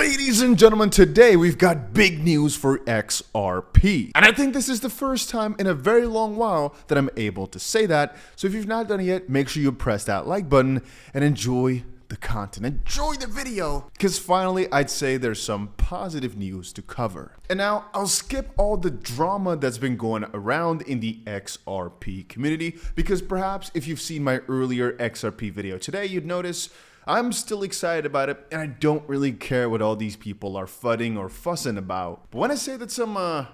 Ladies and gentlemen, today we've got big news for XRP. And I think this is the first time in a very long while that I'm able to say that. So if you've not done it yet, make sure you press that like button and enjoy the content. Enjoy the video, because finally I'd say there's some positive news to cover. And now I'll skip all the drama that's been going around in the XRP community, because perhaps if you've seen my earlier XRP video today, you'd notice I'm still excited about it, and I don't really care what all these people are fudding or fussing about. But when I say that some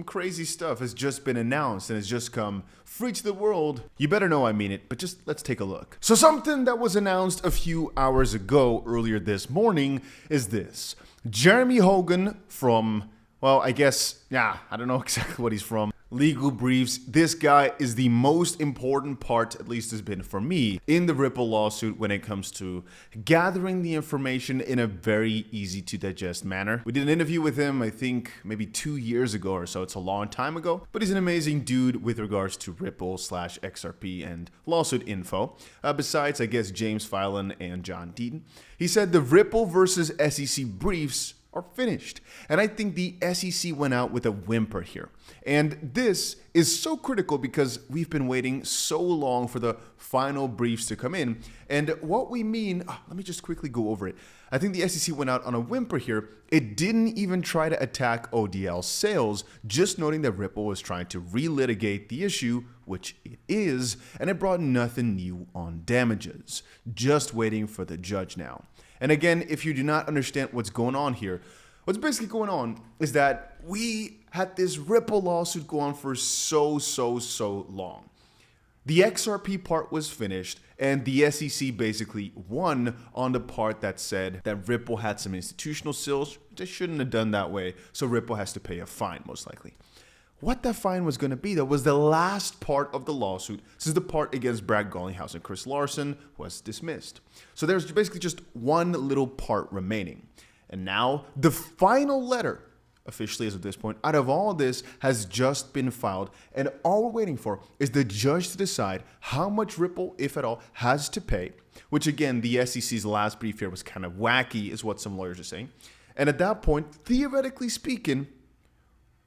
crazy stuff has just been announced and has just come free to the world, you better know I mean it, but just let's take a look. So something that was announced a few hours ago earlier this morning is this. Jeremy Hogan from, well, I guess, I don't know exactly what he's from. Legal briefs. This guy is the most important part, at least has been for me, in the Ripple lawsuit when it comes to gathering the information in a very easy to digest manner. We did an interview with him, I think maybe 2 years ago or so. It's a long time ago, but he's an amazing dude with regards to Ripple/XRP and lawsuit info. Besides, I guess, James Filan and John Deaton. He said the Ripple versus SEC briefs are finished. And I think the SEC went out with a whimper here. And this is so critical because we've been waiting so long for the final briefs to come in. And what we mean, let me just quickly go over it. I think the SEC went out on a whimper here. It didn't even try to attack ODL sales, just noting that Ripple was trying to relitigate the issue, which it is, and it brought nothing new on damages. Just waiting for the judge now. And again, if you do not understand what's going on here, what's basically going on is that we had this Ripple lawsuit go on for so long. The XRP part was finished, and the SEC basically won on the part that said that Ripple had some institutional sales. They shouldn't have done that way, so Ripple has to pay a fine, most likely. What that fine was going to be, though, was the last part of the lawsuit, since the part against Brad Garlinghouse and Chris Larson was dismissed. So there's basically just one little part remaining. And now the final letter, officially as of this point, out of all this has just been filed. And all we're waiting for is the judge to decide how much Ripple, if at all, has to pay. Which again, the SEC's last brief here was kind of wacky, is what some lawyers are saying. And at that point, theoretically speaking,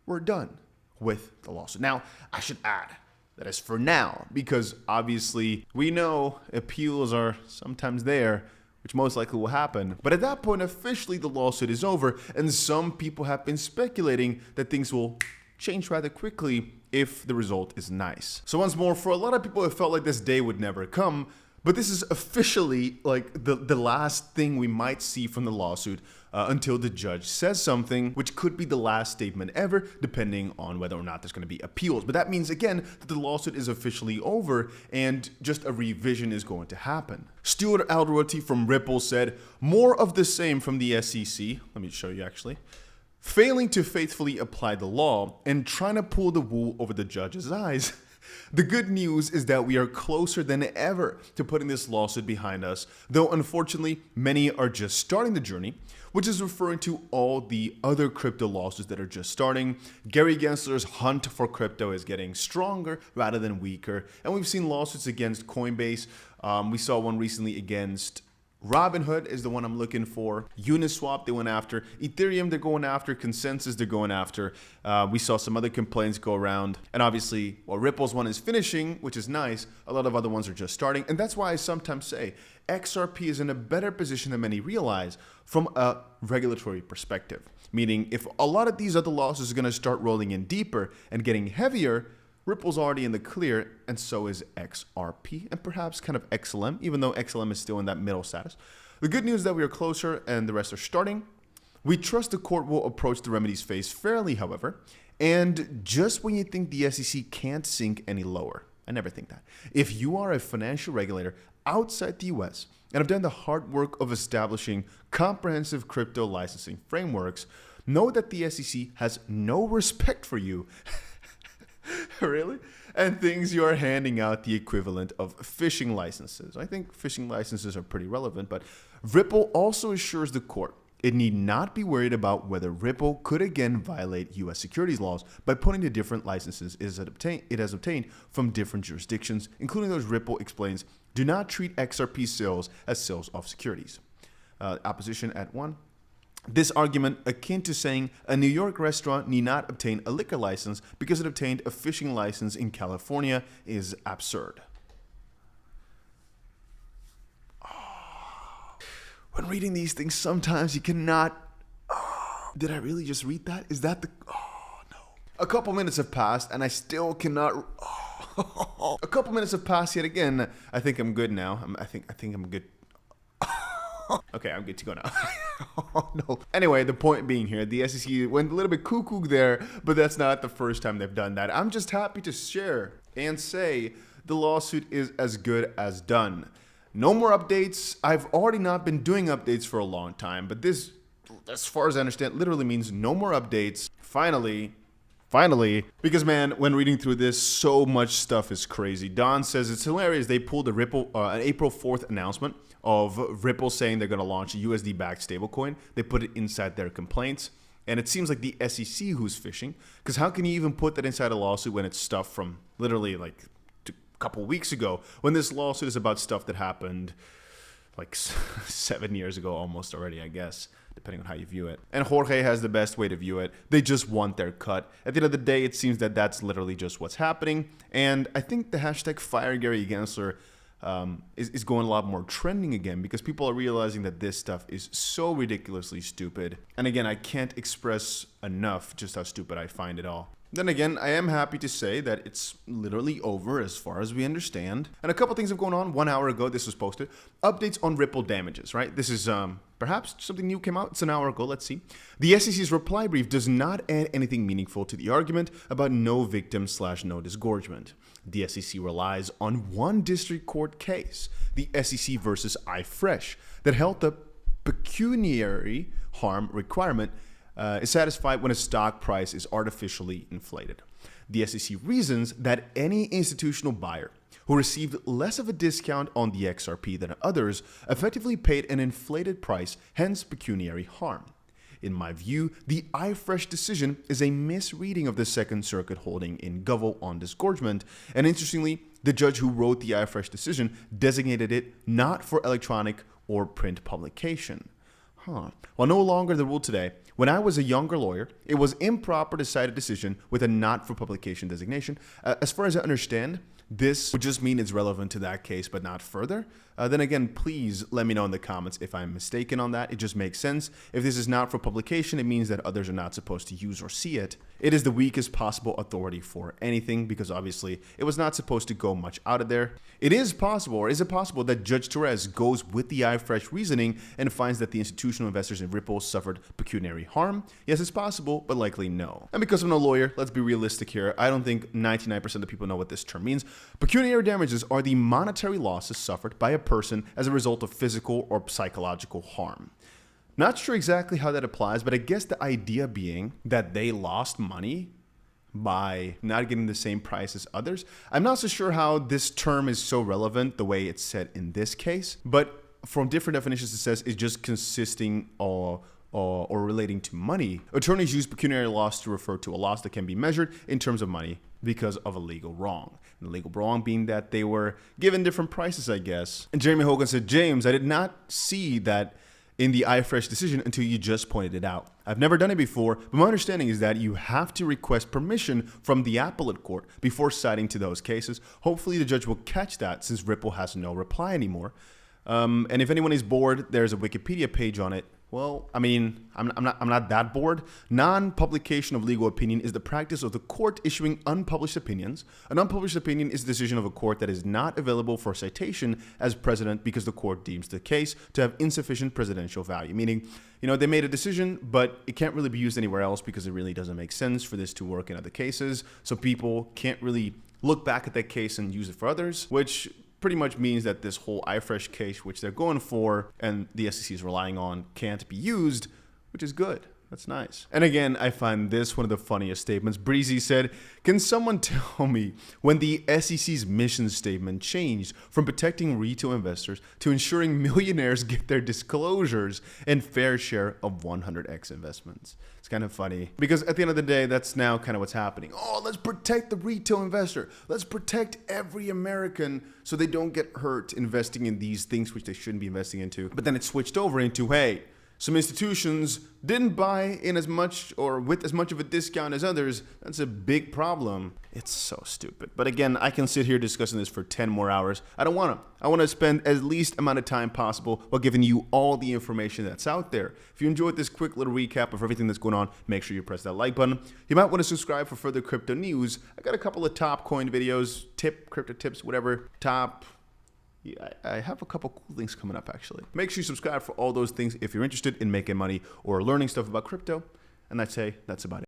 we're done with the lawsuit. Now, I should add that as for now, because obviously we know appeals are sometimes there, which most likely will happen. But at that point, officially the lawsuit is over, and some people have been speculating that things will change rather quickly if the result is nice. So once more, for a lot of people, it felt like this day would never come. But this is officially like the last thing we might see from the lawsuit until the judge says something, which could be the last statement ever, depending on whether or not there's going to be appeals. But that means, again, that the lawsuit is officially over and just a revision is going to happen. Stuart Alderoty from Ripple said, more of the same from the SEC. Let me show you actually. Failing to faithfully apply the law and trying to pull the wool over the judge's eyes. The good news is that we are closer than ever to putting this lawsuit behind us, though unfortunately many are just starting the journey, which is referring to all the other crypto lawsuits that are just starting. Gary Gensler's hunt for crypto is getting stronger rather than weaker, and we've seen lawsuits against Coinbase. We saw one recently against Robinhood is the one I'm looking for. Uniswap, they went after. Ethereum, they're going after. Consensus, they're going after. We saw some other complaints go around. And obviously, while Ripple's one is finishing, which is nice, a lot of other ones are just starting. And that's why I sometimes say XRP is in a better position than many realize from a regulatory perspective. Meaning, if a lot of these other losses are going to start rolling in deeper and getting heavier, Ripple's already in the clear, and so is XRP, and perhaps kind of XLM, even though XLM is still in that middle status. The good news is that we are closer and the rest are starting. We trust the court will approach the remedies phase fairly, however, and just when you think the SEC can't sink any lower, I never think that. If you are a financial regulator outside the US and have done the hard work of establishing comprehensive crypto licensing frameworks, know that the SEC has no respect for you. Really? And thinks you are handing out the equivalent of fishing licenses. I think fishing licenses are pretty relevant, but Ripple also assures the court it need not be worried about whether Ripple could again violate U.S. securities laws by putting the different licenses it has obtained from different jurisdictions, including those Ripple explains do not treat XRP sales as sales of securities. Opposition at 1. This argument, akin to saying a New York restaurant need not obtain a liquor license because it obtained a fishing license in California, is absurd. When reading these things, sometimes you cannot... did I really just read that? Is that the... Oh, no. A couple minutes have passed, and I still cannot... A couple minutes have passed yet again. I think I'm good now. I think I'm good. Okay, I'm good to go now. Oh, no. Anyway, the point being here, the SEC went a little bit cuckoo there, but that's not the first time they've done that. I'm just happy to share and say the lawsuit is as good as done. No more updates. I've already not been doing updates for a long time, but this, as far as I understand, literally means no more updates. Finally, because man, when reading through this, so much stuff is crazy. Don says it's hilarious. They pulled a Ripple, an April 4th announcement of Ripple saying they're going to launch a USD-backed stablecoin. They put it inside their complaints. And it seems like the SEC who's fishing, because how can you even put that inside a lawsuit when it's stuff from literally like a couple weeks ago, when this lawsuit is about stuff that happened like 7 years ago almost already, I guess, depending on how you view it. And Jorge has the best way to view it. They just want their cut. At the end of the day, it seems that that's literally just what's happening. And I think the hashtag #FireGaryGensler is going a lot more trending again, because people are realizing that this stuff is so ridiculously stupid. And again, I can't express enough just how stupid I find it all. Then again, I am happy to say that it's literally over as far as we understand. And a couple things have gone on. 1 hour ago, this was posted. Updates on Ripple damages, right? This is perhaps something new came out. It's an hour ago. Let's see. The SEC's reply brief does not add anything meaningful to the argument about no victim/no disgorgement. The SEC relies on one district court case, the SEC versus iFresh, that held the pecuniary harm requirement is satisfied when a stock price is artificially inflated. The SEC reasons that any institutional buyer who received less of a discount on the XRP than others effectively paid an inflated price, hence pecuniary harm. In my view, the iFresh decision is a misreading of the Second Circuit holding in 𝗕𝗁 on disgorgement, and interestingly, the judge who wrote the iFresh decision designated it not for electronic or print publication. While no longer the rule today, when I was a younger lawyer, it was improper to cite a decision with a not for publication designation. As far as I understand, this would just mean it's relevant to that case, but not further. Then again, please let me know in the comments if I'm mistaken on that. It just makes sense. If this is not for publication, it means that others are not supposed to use or see it. It is the weakest possible authority for anything, because obviously it was not supposed to go much out of there. It is possible, or is it possible, that Judge Torres goes with the iFresh reasoning and finds that the institutional investors in Ripple suffered pecuniary harm? Yes, it's possible, but likely no. And because I'm no lawyer, let's be realistic here. I don't think 99% of people know what this term means. Pecuniary damages are the monetary losses suffered by a person as a result of physical or psychological harm. Not sure exactly how that applies, but I guess the idea being that they lost money by not getting the same price as others. I'm not so sure how this term is so relevant the way it's said in this case, but from different definitions it says it's just consisting or relating to money. Attorneys use pecuniary loss to refer to a loss that can be measured in terms of money because of a legal wrong. And the legal wrong being that they were given different prices, I guess. And Jeremy Hogan said, James, I did not see that in the iFresh decision until you just pointed it out. I've never done it before, but my understanding is that you have to request permission from the appellate court before citing to those cases. Hopefully the judge will catch that, since Ripple has no reply anymore. And if anyone is bored, there's a Wikipedia page on it. Well, I mean, I'm not that bored. Non-publication of legal opinion is the practice of the court issuing unpublished opinions. An unpublished opinion is the decision of a court that is not available for citation as precedent because the court deems the case to have insufficient presidential value. Meaning, they made a decision, but it can't really be used anywhere else because it really doesn't make sense for this to work in other cases. So people can't really look back at that case and use it for others, which pretty much means that this whole iFresh case, which they're going for and the SEC is relying on, can't be used, which is good. That's nice. And again, I find this one of the funniest statements. Breezy said, can someone tell me when the SEC's mission statement changed from protecting retail investors to ensuring millionaires get their disclosures and fair share of 100x investments? It's kind of funny because at the end of the day, that's now kind of what's happening. Oh, let's protect the retail investor. Let's protect every American so they don't get hurt investing in these things which they shouldn't be investing into. But then it switched over into, hey, some institutions didn't buy in as much or with as much of a discount as others. That's a big problem. It's so stupid. But again, I can sit here discussing this for 10 more hours. I don't want to. I want to spend as least amount of time possible while giving you all the information that's out there. If you enjoyed this quick little recap of everything that's going on, make sure you press that like button. You might want to subscribe for further crypto news. I got a couple of top coin videos, crypto tips, whatever, top. Yeah, I have a couple cool things coming up, actually. Make sure you subscribe for all those things if you're interested in making money or learning stuff about crypto. And that's about it.